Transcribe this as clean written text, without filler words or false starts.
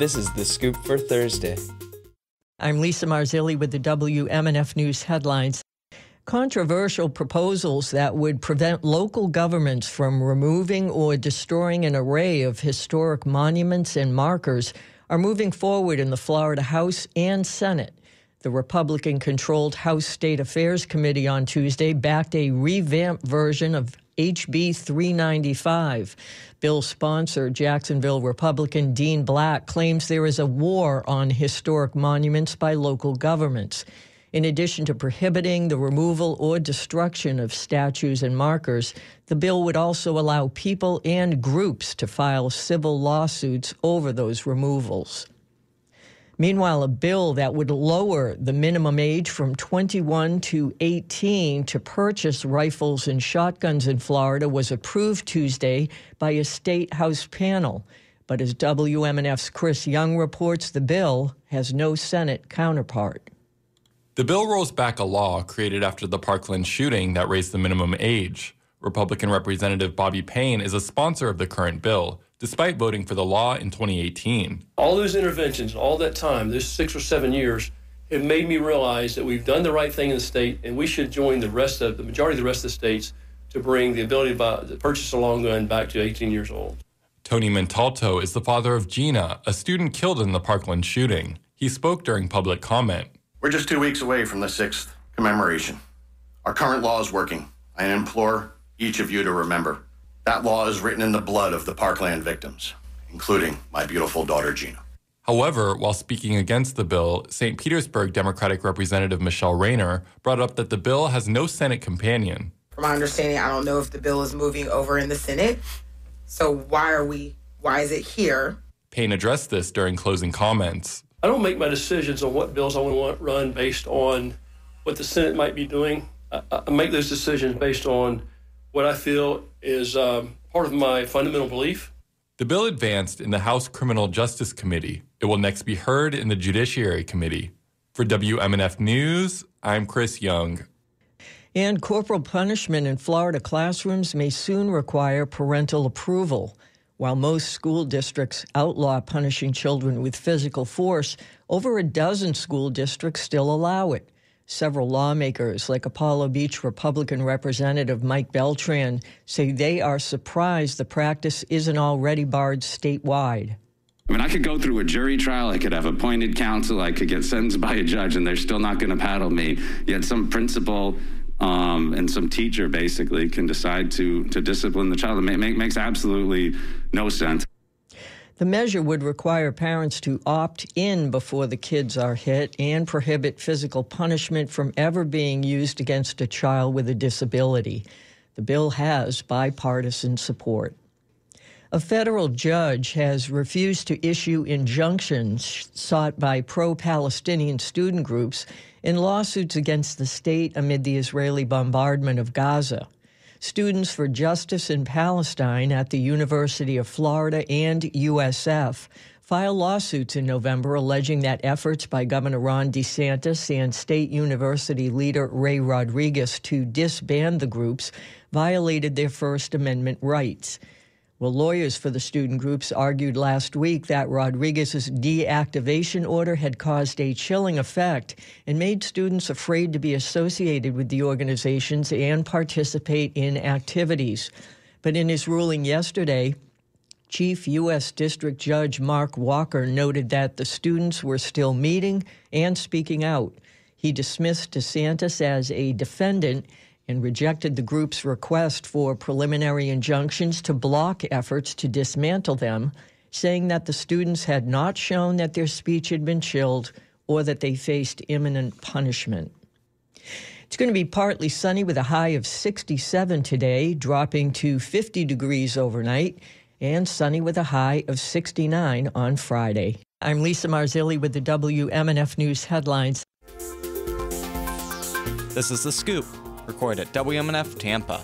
This is The Scoop for Thursday. I'm Lisa Marzilli with the WMNF News headlines. Controversial proposals that would prevent local governments from removing or destroying an array of historic monuments and markers are moving forward in the Florida House and Senate. The Republican-controlled House State Affairs Committee on Tuesday backed a revamped version of HB 395. Bill sponsor, Jacksonville Republican Dean Black, claims there is a war on historic monuments by local governments. In addition to prohibiting the removal or destruction of statues and markers, the bill would also allow people and groups to file civil lawsuits over those removals. Meanwhile, a bill that would lower the minimum age from 21 to 18 to purchase rifles and shotguns in Florida was approved Tuesday by a state House panel. But as WMNF's Chris Young reports, the bill has no Senate counterpart. The bill rolls back a law created after the Parkland shooting that raised the minimum age. Republican Representative Bobby Payne is a sponsor of the current bill, despite voting for the law in 2018. All those interventions, all that time, those 6 or 7 years, have made me realize that we've done the right thing in the state, and we should join the majority of the rest of the states to bring the ability to purchase a long gun back to 18 years old. Tony Montalto is the father of Gina, a student killed in the Parkland shooting. He spoke during public comment. We're just 2 weeks away from the 6th commemoration. Our current law is working. I implore each of you to remember that law is written in the blood of the Parkland victims, including my beautiful daughter, Gina. However, while speaking against the bill, St. Petersburg Democratic Representative Michelle Rayner brought up that the bill has no Senate companion. From my understanding, I don't know if the bill is moving over in the Senate. So why is it here? Payne addressed this during closing comments. I don't make my decisions on what bills I want to run based on what the Senate might be doing. I make those decisions based on what I feel is part of my fundamental belief. The bill advanced in the House Criminal Justice Committee. It will next be heard in the Judiciary Committee. For WMNF News, I'm Chris Young. And corporal punishment in Florida classrooms may soon require parental approval. While most school districts outlaw punishing children with physical force, over a dozen school districts still allow it. Several lawmakers, like Apollo Beach Republican Representative Mike Beltran, say they are surprised the practice isn't already barred statewide. I mean, I could go through a jury trial, I could have appointed counsel, I could get sentenced by a judge, and they're still not going to paddle me. Yet some principal and some teacher basically can decide to discipline the child. It makes absolutely no sense. The measure would require parents to opt in before the kids are hit and prohibit physical punishment from ever being used against a child with a disability. The bill has bipartisan support. A federal judge has refused to issue injunctions sought by pro-Palestinian student groups in lawsuits against the state amid the Israeli bombardment of Gaza. Students for Justice in Palestine at the University of Florida and USF filed lawsuits in November alleging that efforts by Governor Ron DeSantis and state university leader Ray Rodriguez to disband the groups violated their First Amendment rights. Well, lawyers for the student groups argued last week that Rodriguez's deactivation order had caused a chilling effect and made students afraid to be associated with the organizations and participate in activities. But in his ruling yesterday, Chief U.S. District Judge Mark Walker noted that the students were still meeting and speaking out. He dismissed DeSantis as a defendant and rejected the group's request for preliminary injunctions to block efforts to dismantle them, saying that the students had not shown that their speech had been chilled or that they faced imminent punishment. It's going to be partly sunny with a high of 67 today, dropping to 50 degrees overnight, and sunny with a high of 69 on Friday. I'm Lisa Marzilli with the WMNF News headlines. This is The Scoop, recorded at WMNF Tampa.